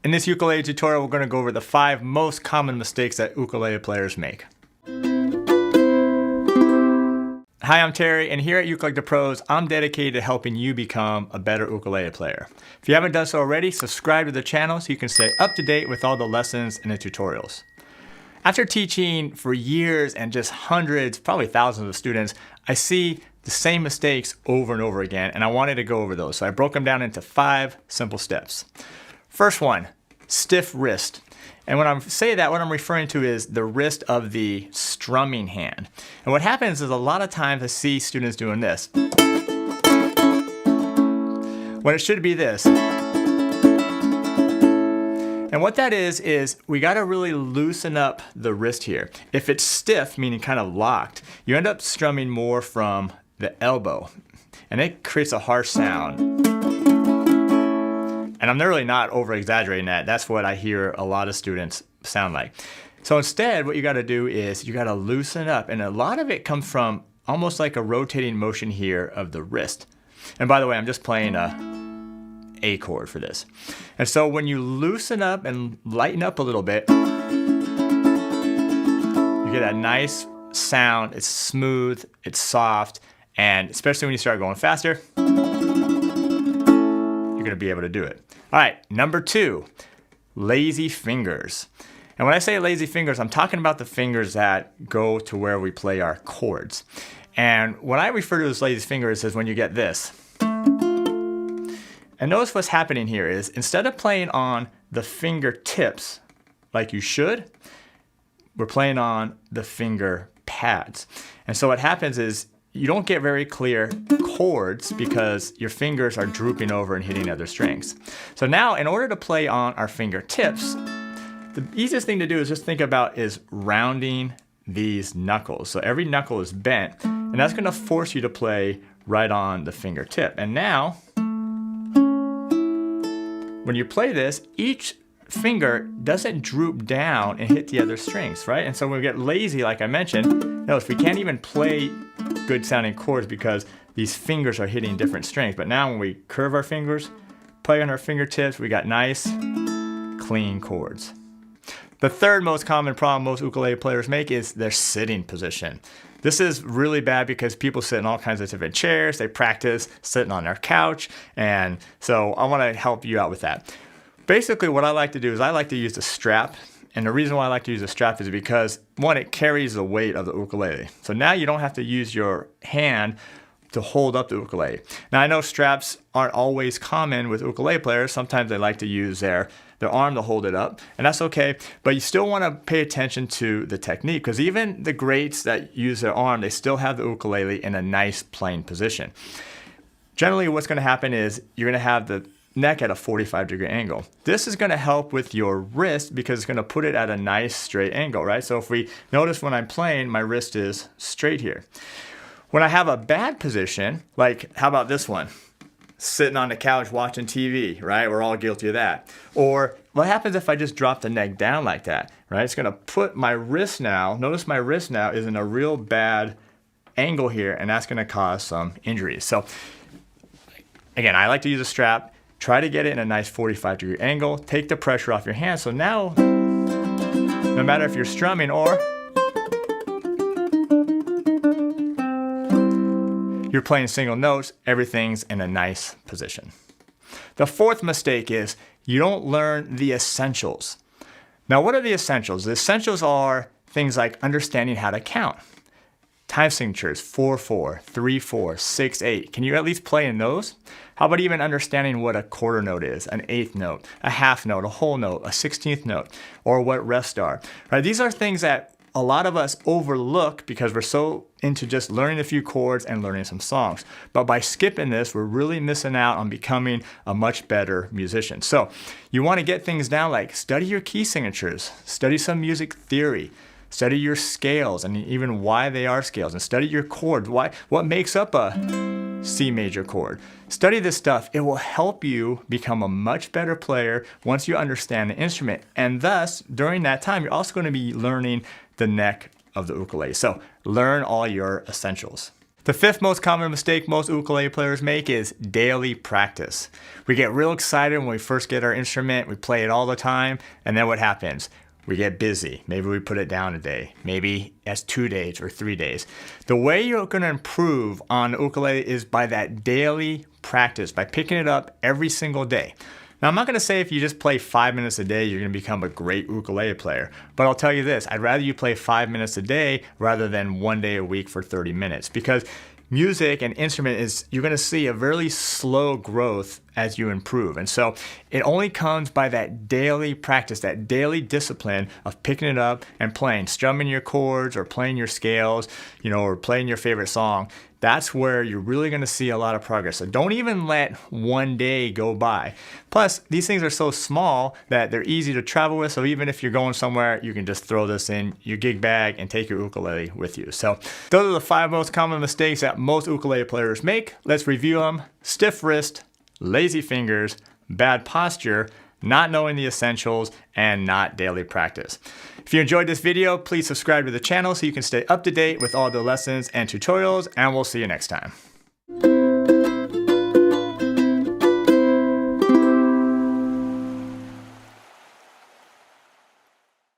In this ukulele tutorial, we're going to go over the 5 most common mistakes that ukulele players make. Hi, I'm Terry, and here at Uke Like The Pros, I'm dedicated to helping you become a better ukulele player. If you haven't done so already, subscribe to the channel so you can stay up to date with all the lessons and the tutorials. After teaching for years and just hundreds, probably thousands of students, I see the same mistakes over and over again, and I wanted to go over those. So I broke them down into 5 simple steps. First one, stiff wrist. And when I say that, what I'm referring to is the wrist of the strumming hand. And what happens is a lot of times I see students doing this, when it should be this. And what that is we gotta really loosen up the wrist here. If it's stiff, meaning kind of locked, you end up strumming more from the elbow. And it creates a harsh sound. And I'm really not over exaggerating that. That's what I hear a lot of students sound like. So instead, what you gotta do is you gotta loosen up. And a lot of it comes from almost like a rotating motion here of the wrist. And by the way, I'm just playing A chord for this. And so when you loosen up and lighten up a little bit, you get that nice sound. It's smooth, it's soft, and especially when you start going faster, you're gonna be able to do it. All right, number 2, lazy fingers. And when I say lazy fingers, I'm talking about the fingers that go to where we play our chords. And when I refer to as lazy fingers is when you get this. And notice what's happening here is instead of playing on the fingertips like you should, we're playing on the finger pads. And so what happens is you don't get very clear chords because your fingers are drooping over and hitting other strings. So now in order to play on our fingertips, the easiest thing to do is just think about is rounding these knuckles. So every knuckle is bent, and that's gonna force you to play right on the fingertip. And now, when you play this, each finger doesn't droop down and hit the other strings, right? And so when we get lazy, like I mentioned, notice we can't even play good sounding chords because these fingers are hitting different strings. But now when we curve our fingers, play on our fingertips, we got nice, clean chords. The third most common problem most ukulele players make is their sitting position. This is really bad because people sit in all kinds of different chairs. They practice sitting on their couch. And so I want to help you out with that. Basically, what I like to do is I like to use the strap. And the reason why I like to use the strap is because, one, it carries the weight of the ukulele. So now you don't have to use your hand to hold up the ukulele. Now I know straps aren't always common with ukulele players. Sometimes they like to use their arm to hold it up, and that's okay. But you still want to pay attention to the technique because even the greats that use their arm, they still have the ukulele in a nice playing position. Generally, what's going to happen is you're going to have the neck at a 45-degree angle. This is going to help with your wrist because it's going to put it at a nice straight angle, right? So if we notice when I'm playing, my wrist is straight here. When I have a bad position, like how about this one? Sitting on the couch watching TV, right? We're all guilty of that. Or what happens if I just drop the neck down like that, right? It's gonna put my wrist now, notice my wrist now is in a real bad angle here, and that's gonna cause some injuries. So again, I like to use a strap. Try to get it in a nice 45-degree angle. Take the pressure off your hand. So now, no matter if you're strumming or you're playing single notes, everything's in a nice position. The fourth mistake is you don't learn the essentials. Now, what are the essentials? The essentials are things like understanding how to count. Time signatures, 4/4, 3/4, 6/8. Can you at least play in those? How about even understanding what a quarter note is, an eighth note, a half note, a whole note, a 16th note, or what rests are? Right? These are things that a lot of us overlook because we're so into just learning a few chords and learning some songs. But by skipping this, we're really missing out on becoming a much better musician. So you want to get things down like study your key signatures, study some music theory, study your scales and even why they are scales, and study your chords. What makes up a C major chord? Study this stuff. It will help you become a much better player once you understand the instrument. And thus, during that time, you're also going to be learning the neck of the ukulele. So learn all your essentials. The fifth most common mistake most ukulele players make is daily practice. We get real excited when we first get our instrument, we play it all the time, and then what happens? We get busy. Maybe we put it down a day. Maybe that's 2 days or 3 days. The way you're going to improve on the ukulele is by that daily practice, by picking it up every single day. Now, I'm not going to say if you just play 5 minutes a day, you're going to become a great ukulele player. But I'll tell you this, I'd rather you play 5 minutes a day rather than 1 day a week for 30 minutes. Because music and instrument is, you're going to see a very slow growth as you improve. And so it only comes by that daily practice, that daily discipline of picking it up and playing, strumming your chords or playing your scales, or playing your favorite song. That's where you're really going to see a lot of progress. So don't even let 1 day go by. Plus, these things are so small that they're easy to travel with. So even if you're going somewhere, you can just throw this in your gig bag and take your ukulele with you. So those are the 5 most common mistakes that most ukulele players make. Let's review them. Stiff wrist, lazy fingers, bad posture, not knowing the essentials, and not daily practice. If you enjoyed this video, please subscribe to the channel so you can stay up to date with all the lessons and tutorials, and we'll see you next time.